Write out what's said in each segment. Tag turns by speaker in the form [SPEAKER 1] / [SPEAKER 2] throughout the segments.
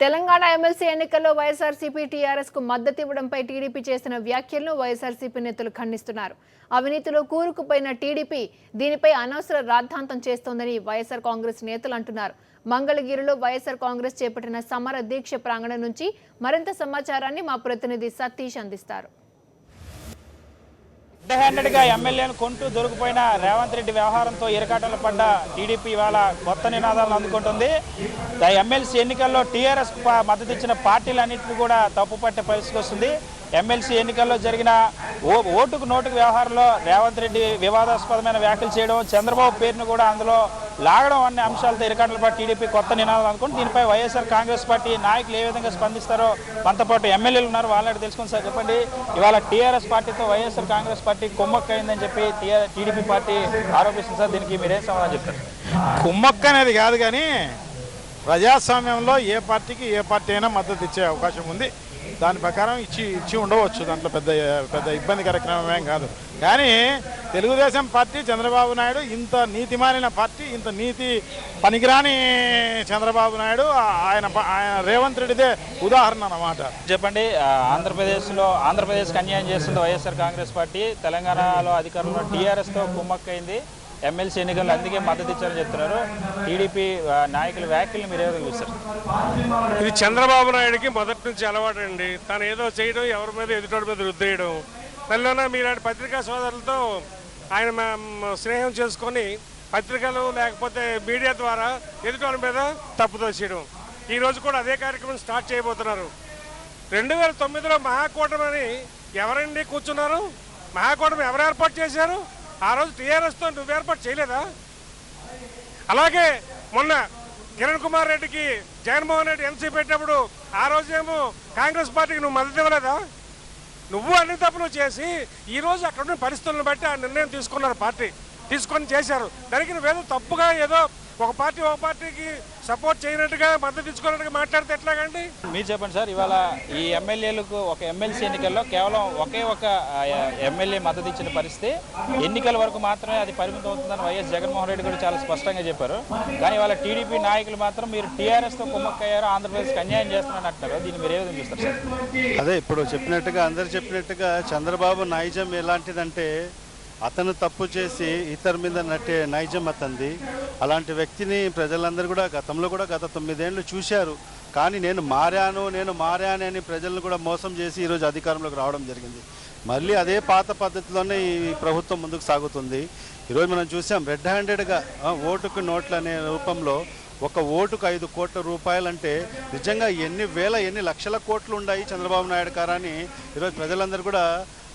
[SPEAKER 1] Telangana MLC ఎన్నికల్లో YSRCP TRS కు మద్దతు ఇవ్వడంపై టీడీపీ చేసిన వ్యాఖ్యలను వైఎస్ఆర్సీపీ నేతలు ఖండిస్తున్నారు. అవినీతిలో కూరుకుపోయిన టీడీపీ దీనిపై అనవసర రాద్ధాంతం చేస్తోందని వైఎస్ఆర్ కాంగ్రెస్ నేతలు అంటున్నారు. మంగళగిరిలో వైఎస్ఆర్ కాంగ్రెస్ చేపట్టిన సమర దీక్ష ప్రాంగణం నుంచి మరింత సమాచారాన్ని మా ప్రతినిధి సతీష్ అందిస్తారు.
[SPEAKER 2] హ్యాండెడ్గా ఎమ్మెల్యేను కొంటూ దొరికిపోయిన రేవంత్ రెడ్డి వ్యవహారంతో ఇరకాటలు పడ్డ టీడీపీ ఇవాళ కొత్త నినాదాలను అందుకుంటుంది. ఎమ్మెల్సీ ఎన్నికల్లో టీఆర్ఎస్ మద్దతు ఇచ్చిన పార్టీలన్నింటినీ కూడా తప్పుపట్టే పరిస్థితికి వస్తుంది. ఎమ్మెల్సీ ఎన్నికల్లో జరిగిన ఓటుకు నోటుకు వ్యవహారంలో రేవంత్ రెడ్డి వివాదాస్పదమైన వ్యాఖ్యలు చేయడం, చంద్రబాబు పేరును కూడా అందులో లాగడం అనే అంశాలతో ఇరకాటల పాటు టీడీపీ కొత్త నినాదాలు అనుకుని దీనిపై వైఎస్ఆర్ కాంగ్రెస్ పార్టీ నాయకులు ఏ విధంగా స్పందిస్తారో మనతో పాటు ఎమ్మెల్యేలు ఉన్నారు, వాళ్ళని తెలుసుకుని సార్ చెప్పండి. ఇవాళ టీఆర్ఎస్ పార్టీతో వైఎస్ఆర్ కాంగ్రెస్ పార్టీ కుమ్మక్క అయిందని చెప్పి టీడీపీ పార్టీ ఆరోపిస్తుంది సార్, దీనికి మీరేం సమాధానం చెప్తారు?
[SPEAKER 3] కుమ్మక్క అనేది కాదు, కానీ ప్రజాస్వామ్యంలో ఏ పార్టీకి ఏ పార్టీ అయినా మద్దతు ఇచ్చే అవకాశం ఉంది. దాని ప్రకారం ఇచ్చి ఉండవచ్చు. దాంట్లో పెద్ద ఇబ్బంది కార్యక్రమం కాదు. కానీ తెలుగుదేశం పార్టీ, చంద్రబాబు నాయుడు ఇంత నీతిమాలిన పార్టీ, ఇంత నీతి పనికిరాని చంద్రబాబు నాయుడు ఆయన రేవంత్ రెడ్డిదే ఉదాహరణ అన్నమాట.
[SPEAKER 2] చెప్పండి, ఆంధ్రప్రదేశ్కి అన్యాయం చేస్తుంది వైఎస్ఆర్ కాంగ్రెస్ పార్టీ. తెలంగాణలో అధికారంలో టీఆర్ఎస్తో కుమ్మక్కైంది. ఎమ్మెల్సీ ఎన్నికల్లో అందుకే మద్దతు ఇచ్చారని చెప్తున్నారు. టీడీపీ నాయకుల వ్యాఖ్యలు మీరు ఏదో చూస్తారు?
[SPEAKER 4] ఇది చంద్రబాబు నాయుడికి మొదటి నుంచి అలవాటు అండి. తను ఏదో చేయడం, ఎవరి మీద ఎదుటోడి మీద రుద్దేయడం. మళ్ళీ మీలాంటి పత్రికా సోదరులతో ఆయన స్నేహం చేసుకొని పత్రికలు లేకపోతే మీడియా ద్వారా ఎదుటోడి మీద తప్పుతో చేయడం. ఈరోజు కూడా అదే కార్యక్రమం స్టార్ట్ చేయబోతున్నారు. 2009లో మహాకూటమి ఎవరండి కూర్చున్నారు? మహాకూటమి ఎవరు ఏర్పాటు చేశారు? ఆ రోజు టీఆర్ఎస్తో నువ్వు ఏర్పాటు చేయలేదా? అలాగే మొన్న కిరణ్ కుమార్ రెడ్డికి జగన్మోహన్ రెడ్డి ఎన్సీ పెట్టినప్పుడు ఆ రోజేమో కాంగ్రెస్ పార్టీకి నువ్వు మద్దతు ఇవ్వలేదా? నువ్వు అన్ని తప్పులు చేసి ఈరోజు అక్కడ ఉన్న పరిస్థితులను బట్టి ఆ నిర్ణయం తీసుకొని చేశారు. దానికి నువ్వేదో తప్పుగా ఏదో ఒక పార్టీకి సపోర్ట్ చేయనట్టుగా మద్దతు ఇచ్చుకున్నట్టుగా మాట్లాడితే ఎట్లాగండి?
[SPEAKER 2] మీరు చెప్పండి సార్, ఇవాళ ఈ ఎమ్మెల్యేలకు ఒక ఎమ్మెల్సీ ఎన్నికల్లో కేవలం ఒకే ఒక ఎమ్మెల్యే మద్దతు ఇచ్చిన పరిస్థితి, ఎన్నికల వరకు మాత్రమే అది పరిమితం అవుతుందని వైఎస్ జగన్మోహన్ రెడ్డి కూడా చాలా స్పష్టంగా చెప్పారు. కానీ ఇవాళ టీడీపీ నాయకులు మాత్రం మీరు టీఆర్ఎస్తో కుమ్మక్కయ్యారు, ఆంధ్రప్రదేశ్కి అన్యాయం చేస్తున్నారని అంటున్నారు. దీన్ని మీరు ఏ విధంగా చూస్తారు సార్?
[SPEAKER 5] అదే ఇప్పుడు అందరు చెప్పినట్టుగా చంద్రబాబు నైజం ఎలాంటిదంటే అతను తప్పు చేసి ఇతర మీద నట్టే నైజం అతంది. అలాంటి వ్యక్తిని ప్రజలందరూ కూడా గతంలో కూడా గత 9 ఏళ్ళు చూశారు. కానీ నేను మారాను అని ప్రజలను కూడా మోసం చేసి ఈరోజు అధికారంలోకి రావడం జరిగింది. మళ్ళీ అదే పాత పద్ధతిలోనే ఈ ప్రభుత్వం ముందుకు సాగుతుంది. ఈరోజు మనం చూసాం రెడ్ హ్యాండెడ్గా ఓటుకు నోట్లు అనే రూపంలో ఒక ఓటుకు 5 కోట్ల రూపాయలంటే నిజంగా ఎన్ని లక్షల కోట్లు ఉన్నాయి చంద్రబాబు నాయుడు కారని ఈరోజు ప్రజలందరూ కూడా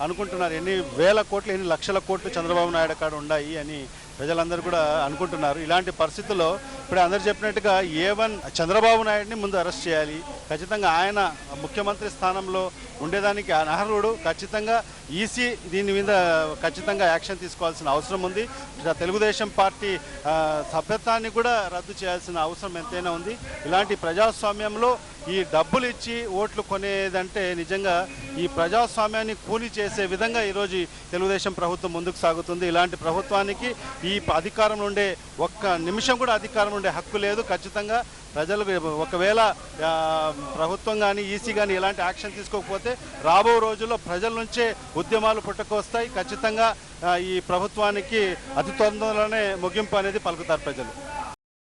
[SPEAKER 5] అనుకుంటున్నారు. ఎన్ని వేల కోట్లు, ఎన్ని లక్షల కోట్లు చంద్రబాబు నాయుడు కాడ ఉన్నాయి అని ప్రజలందరూ కూడా అనుకుంటున్నారు. ఇలాంటి పరిస్థితుల్లో ఇప్పుడు అందరు చెప్పినట్టుగా A1 చంద్రబాబు నాయుడిని ముందు అరెస్ట్ చేయాలి. ఖచ్చితంగా ఆయన ముఖ్యమంత్రి స్థానంలో ఉండేదానికి అనర్హుడు. ఖచ్చితంగా ఈసీ దీని మీద ఖచ్చితంగా యాక్షన్ తీసుకోవాల్సిన అవసరం ఉంది. తెలుగుదేశం పార్టీ సభ్యత్వాన్ని కూడా రద్దు చేయాల్సిన అవసరం ఎంతైనా ఉంది. ఇలాంటి ప్రజాస్వామ్యంలో ఈ డబ్బులు ఇచ్చి ఓట్లు కొనేదంటే నిజంగా ఈ ప్రజాస్వామ్యాన్ని కూని చేసే విధంగా ఈరోజు తెలుగుదేశం ప్రభుత్వం ముందుకు సాగుతుంది. ఇలాంటి ప్రభుత్వానికి ఈ అధికారం ఉండే ఒక్క నిమిషం కూడా అధికారం ఉండే హక్కు లేదు. ఖచ్చితంగా ప్రజలకు ఒకవేళ ప్రభుత్వం కానీ ఈసీ కానీ ఎలాంటి యాక్షన్ తీసుకోకపోతే రాబో రోజుల్లో ప్రజల నుంచే ఉద్యమాలు పుట్టుకొస్తాయి. ఖచ్చితంగా ఈ ప్రభుత్వానికి అతి తొందరలోనే ముగింపు అనేది పలుకుతారు ప్రజలు.